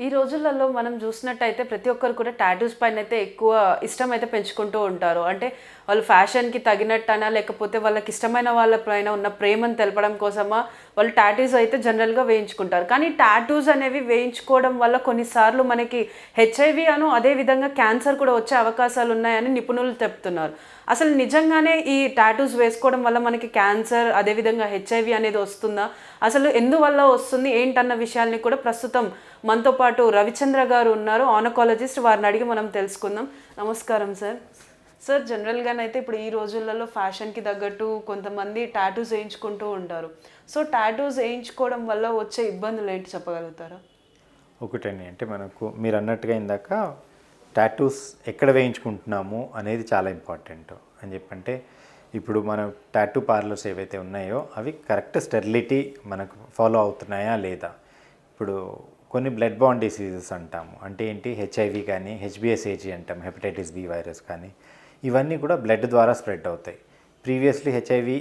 ఈ రోజులలో మనం చూసినట్టయితే ప్రతి ఒక్కరు కూడా టాటూస్ పైన అయితే ఎక్కువ ఇష్టం అయితే పెంచుకుంటూ ఉంటారు. అంటే వాళ్ళు ఫ్యాషన్‌కి తగినట్టనా లేకపోతే వాళ్ళకి ఇష్టమైన వాళ్ళ పైన ఉన్న ప్రేమను తెలపడం కోసమా వాళ్ళు టాటూస్ అయితే జనరల్‌గా వేయించుకుంటారు. కానీ టాటూస్ అనేవి వేయించుకోవడం వల్ల కొన్నిసార్లు మనకి హెచ్ఐవి అదే విధంగా క్యాన్సర్ కూడా వచ్చే అవకాశాలు ఉన్నాయని నిపుణులు చెప్తున్నారు. అసలు నిజంగానే ఈ టాటూస్ వేసుకోవడం వల్ల మనకి క్యాన్సర్ అదేవిధంగా హెచ్ఐవి అనేది వస్తుందా? అసలు ఎందువల్ల వస్తుంది ఏంటన్న విషయాల్ని కూడా ప్రస్తుతం మనతో పాటు రవిచంద్ర గారు ఉన్నారు, ఆనకాలజిస్ట్. వారిని అడిగి మనం తెలుసుకుందాం. నమస్కారం సార్. సార్, జనరల్గానైతే ఇప్పుడు ఈ రోజులలో ఫ్యాషన్కి తగ్గట్టు కొంతమంది టాటూస్ వేయించుకుంటూ ఉంటారు. సో టాటూస్ వేయించుకోవడం వల్ల వచ్చే ఇబ్బందులు ఏంటి చెప్పగలుగుతారా? ఒకటండి, అంటే మనకు మీరు అన్నట్టుగా ఇందాక టాటూస్ ఎక్కడ వేయించుకుంటున్నాము అనేది చాలా ఇంపార్టెంట్ అని చెప్పంటే, ఇప్పుడు మనం టాటూ పార్లర్స్ ఏవైతే ఉన్నాయో అవి కరెక్ట్ స్టెరిలిటీ మనకు ఫాలో అవుతున్నాయా లేదా. ఇప్పుడు కొన్ని బ్లడ్ బాండ్ డిసీజెస్ అంటాము, అంటే ఏంటి, హెచ్ఐవి కానీ హెచ్బిఎస్ఏజీ అంటాం, హెపటైటిస్ బి వైరస్ కానీ, ఇవన్నీ కూడా బ్లడ్ ద్వారా స్ప్రెడ్ అవుతాయి. ప్రీవియస్లీ హెచ్ఐవి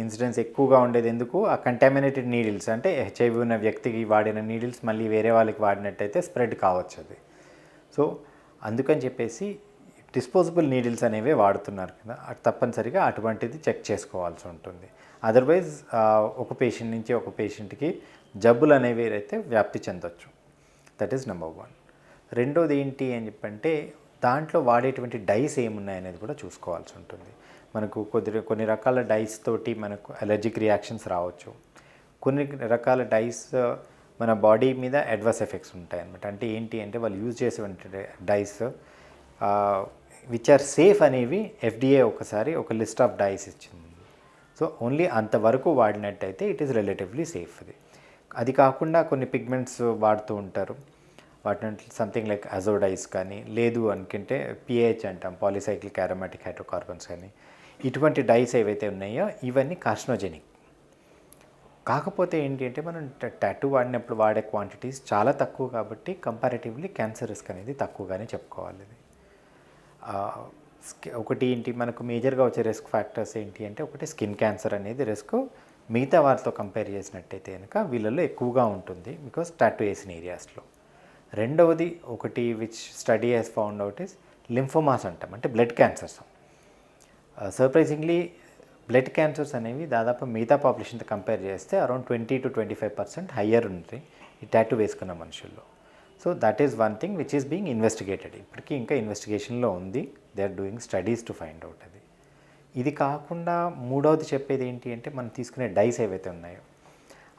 ఇన్సిడెన్స్ ఎక్కువగా ఉండేది ఎందుకు, ఆ కంటామినేటెడ్ నీడిల్స్, అంటే హెచ్ఐవి ఉన్న వ్యక్తికి వాడిన నీడిల్స్ మళ్ళీ వేరే వాళ్ళకి వాడినట్టయితే స్ప్రెడ్ కావచ్చు అది. సో అందుకని చెప్పేసి డిస్పోజబుల్ నీడిల్స్ అనేవి వాడుతున్నారు కదా, తప్పనిసరిగా అటువంటిది చెక్ చేసుకోవాల్సి ఉంటుంది. అదర్వైజ్ ఒక పేషెంట్ నుంచి ఒక పేషెంట్కి జబ్బులు అనేవి అయితే వ్యాప్తి చెందొచ్చు. That is number one. రెండోది ఏంటి అని చెప్పంటే, దాంట్లో వాడేటువంటి డైస్ ఏమున్నాయనేది కూడా చూసుకోవాల్సి ఉంటుంది. మనకు కొన్ని రకాల డైస్ తోటి మనకు అలర్జిక్ రియాక్షన్స్ రావచ్చు. కొన్ని రకాల డైస్ మన బాడీ మీద అడ్వర్స్ ఎఫెక్ట్స్ ఉంటాయి అన్నమాట. అంటే ఏంటి అంటే, వాళ్ళు యూజ్ చేసేటువంటి డైస్ విచ్ ఆర్ సేఫ్ అనేవి FDA ఒకసారి ఒక లిస్ట్ ఆఫ్ డైస్ ఇచ్చింది. సో ఓన్లీ అంతవరకు వాడినట్టయితే ఇట్ ఈస్ రిలేటివ్లీ సేఫ్. అది కాకుండా కొన్ని పిగ్మెంట్స్ వాడుతూ ఉంటారు, వాటిని సంథింగ్ లైక్ అజోడైస్ కానీ, లేదు అనుకుంటే PAH అంటాం, పాలిసైక్లిక్ అరోమాటిక్ హైడ్రోకార్బన్స్ కానీ, ఇటువంటి డైస్ ఏవైతే ఉన్నాయో ఇవన్నీ కార్సినోజెనిక్. కాకపోతే ఏంటి అంటే, మనం టాటూ వాడినప్పుడు వాడే క్వాంటిటీస్ చాలా తక్కువ కాబట్టి కంపారిటివ్లీ క్యాన్సర్ రిస్క్ అనేది తక్కువగానే చెప్పుకోవాలి. ఒకటి ఏంటి, మనకు మేజర్గా వచ్చే రిస్క్ ఫ్యాక్టర్స్ ఏంటి అంటే, ఒకటి స్కిన్ క్యాన్సర్ అనేది రిస్క్ మిగతా వారితో కంపేర్ చేసినట్టయితే కనుక వీళ్ళల్లో ఎక్కువగా ఉంటుంది, బికాస్ టాటూ వేసిన ఏరియాస్లో. రెండవది ఒకటి which study has found out is lymphomas అంటాం, అంటే blood cancers. Surprisingly blood cancers అనేవి దాదాపు మిగతా పాపులేషన్తో కంపేర్ చేస్తే అరౌండ్ 20-25% హయ్యర్ ఉంటుంది ఈ టాటూ వేసుకున్న మనుషుల్లో. So that is one thing which is being investigated. ఇప్పటికీ ఇంకా ఇన్వెస్టిగేషన్లో ఉంది. They are doing studies to find out అది. ఇది కాకుండా మూడవది చెప్పేది ఏంటి అంటే, మనం తీసుకునే డైస్ ఏవైతే ఉన్నాయో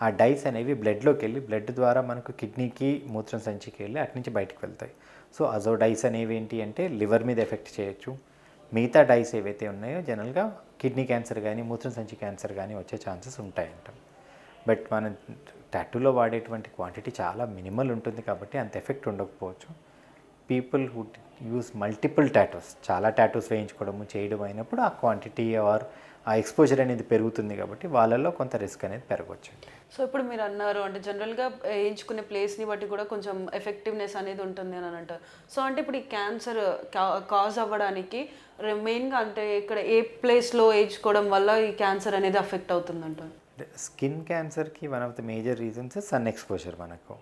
ఆ డైస్ అనేవి బ్లడ్లోకి వెళ్ళి బ్లడ్ ద్వారా మనకు కిడ్నీకి, మూత్రం సంచికి వెళ్ళి అటు నుంచి బయటకు వెళ్తాయి. సో అజో డైస్ అనేవి ఏంటి అంటే లివర్ మీద ఎఫెక్ట్ చేయొచ్చు. మిగతా డైస్ ఏవైతే ఉన్నాయో జనరల్గా కిడ్నీ క్యాన్సర్ కానీ, మూత్రం సంచి క్యాన్సర్ కానీ వచ్చే ఛాన్సెస్ ఉంటాయంటాం. బట్ మనం టాటూలో వాడేటువంటి క్వాంటిటీ చాలా మినిమల్ ఉంటుంది కాబట్టి అంత ఎఫెక్ట్ ఉండకపోవచ్చు. People who use multiple tattoos, చాలా టాటూస్ వేయించుకోవడము చేయడం అయినప్పుడు ఆ క్వాంటిటీ ఆర్ ఆ ఎక్స్పోజర్ అనేది పెరుగుతుంది కాబట్టి వాళ్ళలో కొంత రిస్క్ అనేది పెరగవచ్చు. సో ఇప్పుడు మీరు అన్నారు అంటే జనరల్గా వేయించుకునే ప్లేస్ని బట్టి కూడా కొంచెం ఎఫెక్టివ్నెస్ అనేది ఉంటుంది అని అంటారు. సో అంటే ఇప్పుడు ఈ క్యాన్సర్ కాజ్ అవ్వడానికి మెయిన్గా అంటే ఇక్కడ ఏ ప్లేస్లో వేయించుకోవడం వల్ల ఈ క్యాన్సర్ అనేది అఫెక్ట్ అవుతుందంటారు? స్కిన్ క్యాన్సర్కి one of the major reasons sun exposure మనకు.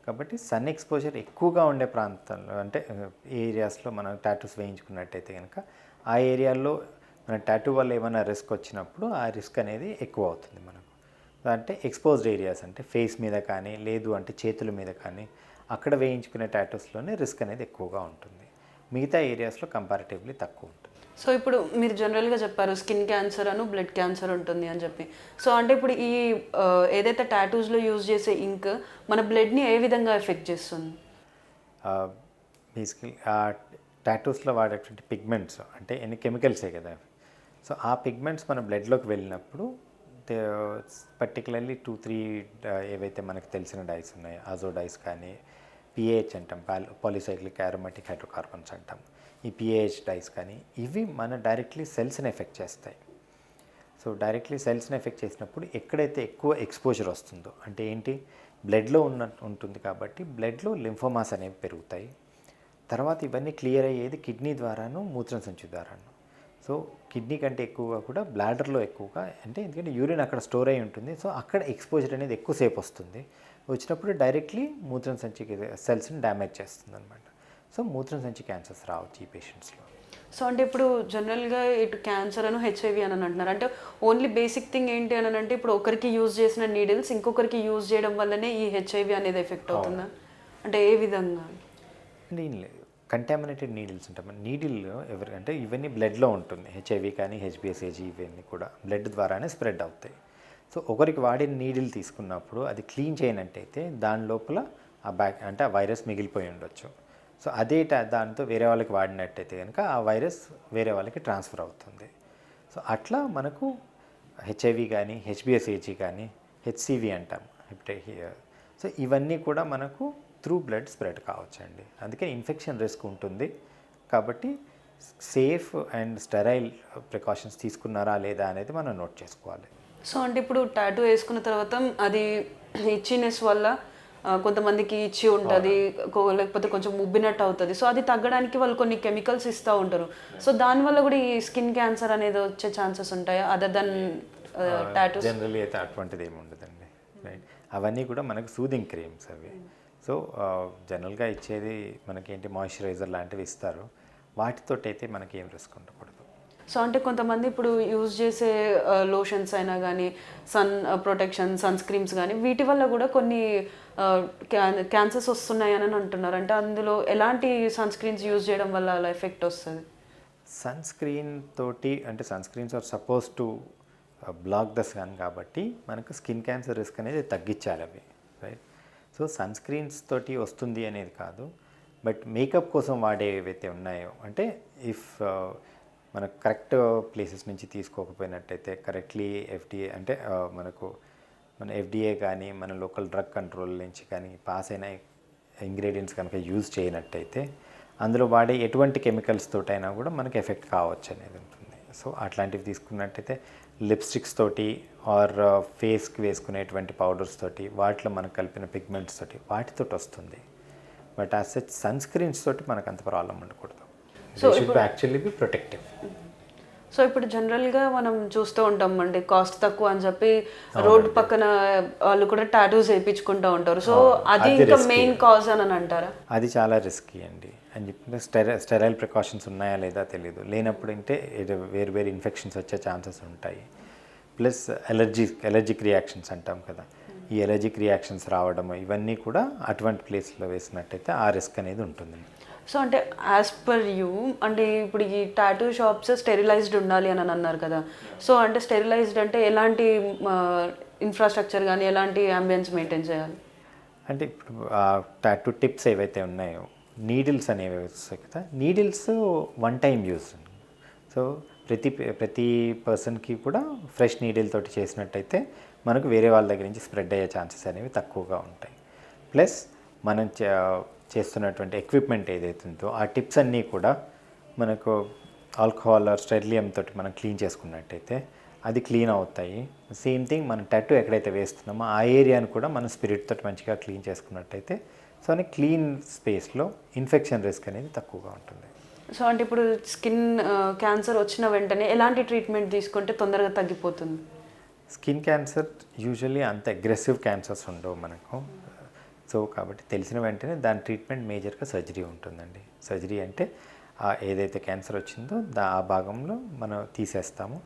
కాబట్టి సన్ ఎక్స్పోజర్ ఎక్కువగా ఉండే ప్రాంతాల్లో, అంటే ఏరియాస్లో మనం టాటూస్ వేయించుకున్నట్టయితే కనుక ఆ ఏరియాల్లో మన టాటూ వల్ల ఏమైనా రిస్క్ వచ్చినప్పుడు ఆ రిస్క్ అనేది ఎక్కువ అవుతుంది మనకు. అంటే ఎక్స్పోజ్డ్ ఏరియాస్ అంటే ఫేస్ మీద కానీ, లేదు అంటే చేతుల మీద కానీ, అక్కడ వేయించుకునే టాటూస్లోనే రిస్క్ అనేది ఎక్కువగా ఉంటుంది. మిగతా ఏరియాస్లో కంపారిటివ్లీ తక్కువ ఉంటుంది. సో ఇప్పుడు మీరు జనరల్గా చెప్పారు స్కిన్ క్యాన్సర్ బ్లడ్ క్యాన్సర్ ఉంటుంది అని చెప్పి. సో అంటే ఇప్పుడు ఈ ఏదైతే టాటూస్లో యూజ్ చేసే ఇంక్ మన బ్లడ్ని ఏ విధంగా ఎఫెక్ట్ చేస్తుంది? బేసికలీ ఆ టాటూస్లో వాడేటువంటి పిగ్మెంట్స్ అంటే ఎన్ని కెమికల్సే కదా. సో ఆ పిగ్మెంట్స్ మన బ్లడ్లోకి వెళ్ళినప్పుడు పర్టికులర్లీ 2-3 ఏవైతే మనకు తెలిసిన డైస్ ఉన్నాయో, అజో డైస్ కానీ, PAH అంటాం, పాలిసైక్లిక్ అరోమాటిక్ హైడ్రోకార్బన్స్ అంటాం, ఈ PAH డైస్ కానీ, ఇవి మన డైరెక్ట్లీ సెల్స్ని ఎఫెక్ట్ చేస్తాయి. సో డైరెక్ట్లీ సెల్స్ని ఎఫెక్ట్ చేసినప్పుడు ఎక్కడైతే ఎక్కువ ఎక్స్పోజర్ వస్తుందో, అంటే ఏంటి, బ్లడ్లో ఉంటుంది కాబట్టి బ్లడ్లో లింఫోమాస్ అనేవి పెరుగుతాయి. తర్వాత ఇవన్నీ క్లియర్ అయ్యేది కిడ్నీ ద్వారాను, మూత్రం సంచి ద్వారాను. సో కిడ్నీ కంటే ఎక్కువగా కూడా బ్లాడర్లో ఎక్కువగా, అంటే ఎందుకంటే యూరిన్ అక్కడ స్టోర్ అయి ఉంటుంది. సో అక్కడ ఎక్స్పోజర్ అనేది ఎక్కువసేపు వస్తుంది. వచ్చినప్పుడు డైరెక్ట్లీ మూత్రం సంచి సెల్స్ని డ్యామేజ్ చేస్తుంది అనమాట. సో మూత్రం సంచి క్యాన్సర్స్ రావచ్చు ఈ పేషెంట్స్లో. సో అంటే ఇప్పుడు జనరల్గా ఇటు క్యాన్సర్ అను హెచ్ఐవి అని అంటున్నారు. అంటే ఓన్లీ బేసిక్ థింగ్ ఏంటి అని అంటే ఇప్పుడు ఒకరికి యూజ్ చేసిన నీడిల్స్ ఇంకొకరికి యూజ్ చేయడం వల్లనే ఈ హెచ్ఐవి అనేది ఎఫెక్ట్ అవుతుందా? అంటే ఏ విధంగా? అంటే ఏం లేదు, కంటామినేటెడ్ నీడిల్స్ ఉంటాయి. నీడిల్ అంటే ఇవన్నీ బ్లడ్లో ఉంటుంది. హెచ్ఐవి కానీ హెచ్బిఎస్ఏజీ ఇవన్నీ కూడా బ్లడ్ ద్వారానే స్ప్రెడ్ అవుతాయి. సో ఒకరికి వాడిన నీడిల్ తీసుకున్నప్పుడు అది క్లీన్ చేయనట్టయితే దాని లోపల అంటే ఆ వైరస్ మిగిలిపోయి ఉండొచ్చు. సో అదే దాంతో వేరే వాళ్ళకి వాడినట్టయితే కనుక ఆ వైరస్ వేరే వాళ్ళకి ట్రాన్స్ఫర్ అవుతుంది. సో అట్లా మనకు హెచ్ఐవి కానీ హెచ్బిఎస్ఏజీ కానీ హెచ్సివి అంటాం సో ఇవన్నీ కూడా మనకు త్రూ బ్లడ్ స్ప్రెడ్ కావచ్చండి. అందుకే ఇన్ఫెక్షన్ రిస్క్ ఉంటుంది. కాబట్టి సేఫ్ అండ్ స్టెరైల్ ప్రికాషన్స్ తీసుకున్నారా లేదా అనేది మనం నోట్ చేసుకోవాలి. సో అంటే ఇప్పుడు టాటూ వేసుకున్న తర్వాత అది ఇచ్చినెస్ వల్ల కొంతమందికి ఇచ్చి ఉంటుంది, లేకపోతే కొంచెం ఉబ్బినట్టు అవుతుంది. సో అది తగ్గడానికి వాళ్ళు కొన్ని కెమికల్స్ ఇస్తూ ఉంటారు. సో దానివల్ల కూడా ఈ స్కిన్ క్యాన్సర్ అనేది వచ్చే ఛాన్సెస్ ఉంటాయా అదర్ దెన్ టాటూస్? జనరల్లీ అయితే అటువంటిది ఏమి ఉండదండి. రైట్, అవన్నీ కూడా మనకు సూదింగ్ క్రీమ్స్ అవి. సో జనరల్గా ఇచ్చేది మనకేంటి మాయిశ్చరైజర్ లాంటివి ఇస్తారు. వాటితోటి అయితే మనకి ఏం రిస్క్ ఉండకూడదు. సో అంటే కొంతమంది ఇప్పుడు యూజ్ చేసే లోషన్స్ అయినా కానీ సన్ ప్రొటెక్షన్ సన్ స్క్రీమ్స్ కానీ వీటి వల్ల కూడా కొన్ని క్యాన్సర్స్ వస్తున్నాయని అంటున్నారు. అంటే అందులో ఎలాంటి సన్ స్క్రీన్స్ యూజ్ చేయడం వల్ల అలా ఎఫెక్ట్ వస్తుంది? సన్ స్క్రీన్ తోటి అంటే sunscreens are supposed to block the sun కాబట్టి మనకు స్కిన్ క్యాన్సర్ రిస్క్ అనేది తగ్గించాలి అవి. రైట్, సో సన్ స్క్రీన్స్ తోటి వస్తుంది అనేది కాదు, బట్ మేకప్ కోసం వాడే ఏవైతే ఉన్నాయో అంటే ఇఫ్ మనకు కరెక్ట్ ప్లేసెస్ నుంచి తీసుకోకపోయినట్టయితే కరెక్ట్లీ ఎఫ్డిఏ అంటే మనకు మన ఎఫ్డిఏ కానీ మన లోకల్ డ్రగ్ కంట్రోల్ నుంచి కానీ పాస్ అయిన ఇంగ్రీడియంట్స్ కనుక యూజ్ చేయనట్టయితే అందులో వాడే ఎటువంటి కెమికల్స్ తోటైనా కూడా మనకి ఎఫెక్ట్ కావచ్చు అనేది ఉంటుంది. సో అట్లాంటివి తీసుకున్నట్టయితే లిప్స్టిక్స్ తోటి ఆర్ ఫేస్కి వేసుకునేటువంటి పౌడర్స్ తోటి వాటిలో మనకు కలిపిన పిగ్మెంట్స్ తోటి వాటితోటి వస్తుంది. But as such sunscreens తోటి మనకు అంత ప్రాబ్లం ఉండకూడదు. So actually be protective. So ఇప్పుడు జనరల్గా మనం చూస్తూ ఉంటాం అండి, కాస్ట్ తక్కువ అని చెప్పి రోడ్ పక్కన వాళ్ళు కూడా టాటూస్ వేయించుకుంటూ ఉంటారు. సో అది ఇంకా మెయిన్ కాజ్ అని అంటారా? అది చాలా రిస్కీ అండి అని చెప్పి స్టెరైల్ ప్రికాషన్స్ ఉన్నాయా లేదా తెలియదు. లేనప్పుడు అంటే వేరు వేరు ఇన్ఫెక్షన్స్ వచ్చే ఛాన్సెస్ ఉంటాయి. ప్లస్ ఎలర్జిక్ రియాక్షన్స్ అంటాం కదా, ఈ ఎలర్జిక్ రియాక్షన్స్ రావడం ఇవన్నీ కూడా అటువంటి ప్లేస్లో వేసినట్టయితే ఆ రిస్క్ అనేది ఉంటుంది. సో అంటే యాజ్ పర్ యూ అంటే ఇప్పుడు ఈ టాటూ షాప్స్ స్టెరిలైజ్డ్ ఉండాలి అని అన్నారు కదా. సో అంటే స్టెరిలైజ్డ్ అంటే ఎలాంటి ఇన్ఫ్రాస్ట్రక్చర్ కానీ ఎలాంటి అంబియన్స్ మెయింటైన్ చేయాలి? అంటే ఇప్పుడు టాటూ టిప్స్ ఏవైతే ఉన్నాయో నీడిల్స్ అనేవి వస్తాయి కదా, needles one time use. So ప్రతి పర్సన్కి కూడా ఫ్రెష్ నీడిల్ తోటి చేసినట్టయితే మనకు వేరే వాళ్ళ దగ్గర నుంచి స్ప్రెడ్ అయ్యే ఛాన్సెస్ అనేవి తక్కువగా ఉంటాయి. ప్లస్ మనం చేస్తున్నటువంటి ఎక్విప్మెంట్ ఏదైతే ఉందో ఆ టిప్స్ అన్నీ కూడా మనకు ఆల్కహాల్ ఆర్ స్టెరిలియం తోటి మనం క్లీన్ చేసుకున్నట్టయితే అది క్లీన్ అవుతాయి. సేమ్ థింగ్ మనం టాటూ ఎక్కడైతే వేస్తున్నామో ఆ ఏరియాను కూడా మనం స్పిరిట్ తోటి మంచిగా క్లీన్ చేసుకున్నట్టయితే సో అని క్లీన్ స్పేస్లో ఇన్ఫెక్షన్ రిస్క్ అనేది తక్కువగా ఉంటుంది. సో అంటే ఇప్పుడు స్కిన్ క్యాన్సర్ వచ్చిన వెంటనే ఎలాంటి ట్రీట్మెంట్ తీసుకుంటే తొందరగా తగ్గిపోతుంది? స్కిన్ క్యాన్సర్ యూజువల్లీ అంత అగ్రెసివ్ క్యాన్సర్స్ ఉండవు మనకు. సో కాబట్టి తెలిసిన వెంటనే దాని ట్రీట్మెంట్ మేజర్గా సర్జరీ ఉంటుందండి. సర్జరీ అంటే ఏదైతే క్యాన్సర్ వచ్చిందో ఆ భాగంలో మనం తీసేస్తాము.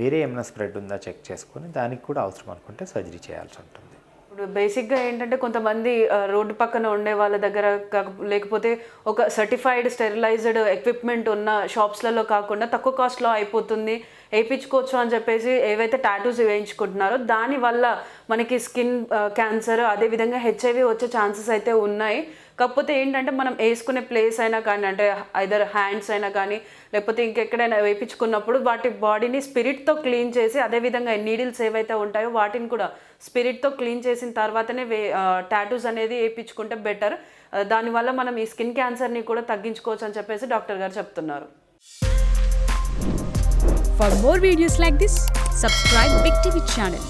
వేరే ఏమైనా స్ప్రెడ్ ఉందా చెక్ చేసుకొని దానికి కూడా అవసరం అనుకుంటే సర్జరీ చేయాల్సి ఉంటుంది. ఇప్పుడు బేసిక్గా ఏంటంటే కొంతమంది రోడ్డు పక్కన ఉండే వాళ్ళ దగ్గర లేకపోతే ఒక సర్టిఫైడ్ స్టెరిలైజ్డ్ ఎక్విప్మెంట్ ఉన్న షాప్స్లలో కాకుండా తక్కువ కాస్ట్లో అయిపోతుంది వేయించుకోవచ్చు అని చెప్పేసి ఏవైతే టాటూస్ వేయించుకుంటున్నారో దానివల్ల మనకి స్కిన్ క్యాన్సర్ అదేవిధంగా హెచ్ఐవి వచ్చే ఛాన్సెస్ అయితే ఉన్నాయి. కాకపోతే ఏంటంటే మనం వేసుకునే ప్లేస్ అయినా కానీ అంటే ఐదర్ హ్యాండ్స్ అయినా కానీ లేకపోతే ఇంకెక్కడైనా వేయించుకున్నప్పుడు వాటి బాడీని స్పిరిట్తో క్లీన్ చేసి అదేవిధంగా నీడిల్స్ ఏవైతే ఉంటాయో వాటిని కూడా స్పిరిట్తో క్లీన్ చేసిన తర్వాతనే టాటూస్ అనేది వేయించుకుంటే బెటర్. దానివల్ల మనం ఈ స్కిన్ క్యాన్సర్ని కూడా తగ్గించుకోవచ్చు అని చెప్పేసి డాక్టర్ గారు చెప్తున్నారు. For more videos like this, subscribe Big TV channel.